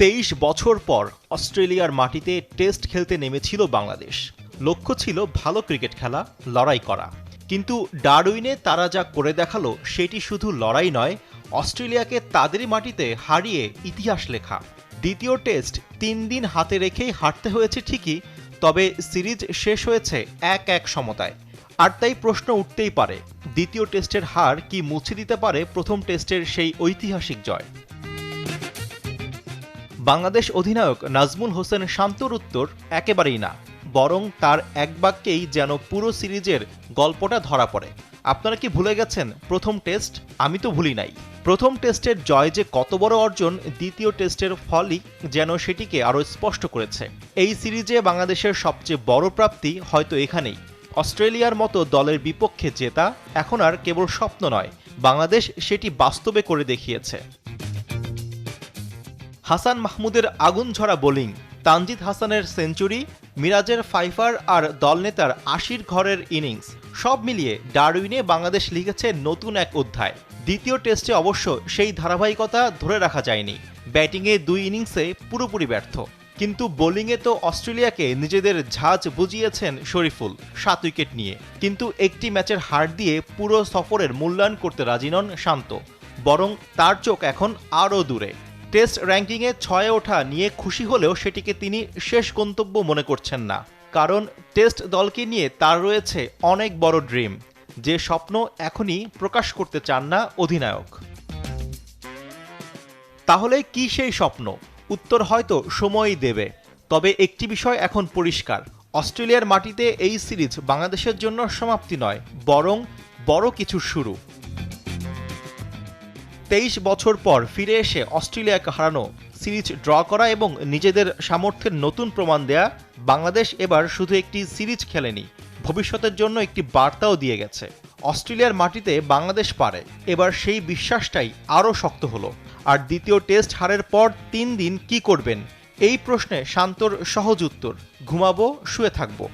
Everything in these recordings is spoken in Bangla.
23 বছর পর অস্ট্রেলিয়ার মাটিতে টেস্ট খেলতে নেমেছিল বাংলাদেশ। লক্ষ্য ছিল ভালো ক্রিকেট খেলা, লড়াই করা। কিন্তু ডারউইনে তারা যা করে দেখালো সেটি শুধু লড়াই নয়, অস্ট্রেলিয়াকে তাদেরই মাটিতে হারিয়ে ইতিহাস লেখা। দ্বিতীয় টেস্ট 3 দিন হাতে রেখেই হারতে হয়েছে ঠিকই, তবে সিরিজ শেষ হয়েছে 1-1 সমতায়। আর তাই প্রশ্ন উঠতেই পারে, দ্বিতীয় টেস্টের হার কি মুছে দিতে পারে প্রথম টেস্টের সেই ঐতিহাসিক জয়? বাংলাদেশ অধিনায়ক নাজমুল হোসেন শান্তর উত্তর একেবারেই না, বরং তার এক বাক্যেই যেন পুরো সিরিজের গল্পটা ধরা পড়ে। আপনারা কি ভুলে গেছেন প্রথম টেস্ট? আমি তো ভুলি নাই। প্রথম টেস্টের জয় যে কত বড় অর্জন, দ্বিতীয় টেস্টের ফলই যেন সেটিকে আরও স্পষ্ট করেছে। এই সিরিজে বাংলাদেশের সবচেয়ে বড় প্রাপ্তি হয়তো এখানেই। অস্ট্রেলিয়ার মতো দলের বিপক্ষে জেতা এখন আর কেবল স্বপ্ন নয়, বাংলাদেশ সেটি বাস্তবে করে দেখিয়েছে। হাসান মাহমুদের আগুনঝরা বোলিং, তানজিদ হাসানের সেঞ্চুরি, মিরাজের ফাইফার আর দলনেতার ৮০ ঘরের ইনিংস, সব মিলিয়ে ডারউইনে বাংলাদেশ লিখেছে নতুন এক অধ্যায়। দ্বিতীয় টেস্টে অবশ্য সেই ধারাবাহিকতা ধরে রাখা যায়নি। ব্যাটিংয়ে 2 ইনিংসে পুরোপুরি ব্যর্থ, কিন্তু বোলিংয়ে তো অস্ট্রেলিয়াকে নিজেদের ঝাঁজ বুঝিয়েছেন শরীফুল 7 উইকেট নিয়ে। কিন্তু একটি ম্যাচের হার দিয়ে পুরো সফরের মূল্যায়ন করতে রাজি নন শান্ত, বরং তার চোখ এখন আরও দূরে। টেস্ট র্যাঙ্কিংয়ে 6-এ ওঠা নিয়ে খুশি হলেও সেটিকে তিনি শেষ গন্তব্য মনে করছেন না, কারণ টেস্ট দলকে নিয়ে তার রয়েছে অনেক বড় ড্রিম, যে স্বপ্ন এখনই প্রকাশ করতে চান না অধিনায়ক। তাহলে কি সেই স্বপ্ন? উত্তর হয়তো সময়ই দেবে। তবে একটি বিষয় এখন পরিষ্কার, অস্ট্রেলিয়ার মাটিতে এই সিরিজ বাংলাদেশের জন্য সমাপ্তি নয়, বরং বড় কিছুর শুরু। 23 বছর পর ফিরে এসে অস্ট্রেলিয়াকে হারানো, সিরিজ ড্র করা এবং নিজেদের সামর্থ্যের নতুন প্রমাণ দেয়া, বাংলাদেশ এবার শুধু একটি সিরিজ খেলেনি, ভবিষ্যতের জন্য একটি বার্তাও দিয়ে গেছে। অস্ট্রেলিয়ার মাটিতে বাংলাদেশ পারে, এবার সেই বিশ্বাসটাই আরও শক্ত হলো। আর দ্বিতীয় টেস্ট হারের পর 3 দিন কি করবেন, এই প্রশ্নে শান্তর সহজ উত্তর, ঘুমাবো, শুয়ে থাকবো।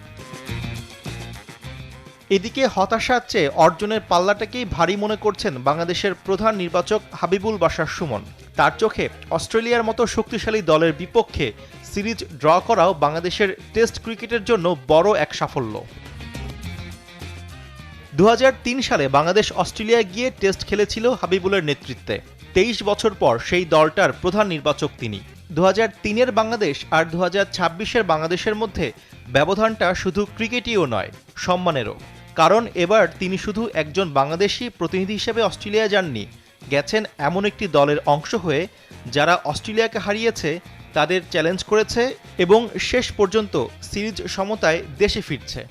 এদিকে হতাশার চেয়ে অর্জনের পাল্লাটাকেই ভারী মনে করছেন বাংলাদেশের প্রধান নির্বাচক হাবিবুল বাশার সুমন। তার চোখে অস্ট্রেলিয়ার মতো শক্তিশালী দলের বিপক্ষে সিরিজ ড্র করাও বাংলাদেশের টেস্ট ক্রিকেটের জন্য বড় এক সাফল্য। 2003 সালে বাংলাদেশ অস্ট্রেলিয়া গিয়ে টেস্ট খেলেছিল হাবিবুলের নেতৃত্বে। 23 বছর পর সেই দলটার প্রধান নির্বাচক তিনি। 2003-এর বাংলাদেশ আর 2026-এর বাংলাদেশের মধ্যে ব্যবধানটা শুধু ক্রিকেটীয় নয়, সম্মানেরও। কারণ এবার তিনি শুধু একজন বাংলাদেশি প্রতিনিধি হিসেবে অস্ট্রেলিয়া যাননি, গেছেন এমন একটি দলের অংশ হয়ে যারা অস্ট্রেলিয়াকে হারিয়েছে, তাদের চ্যালেঞ্জ করেছে এবং শেষ পর্যন্ত সিরিজ সমতায় দেশে ফিরছে।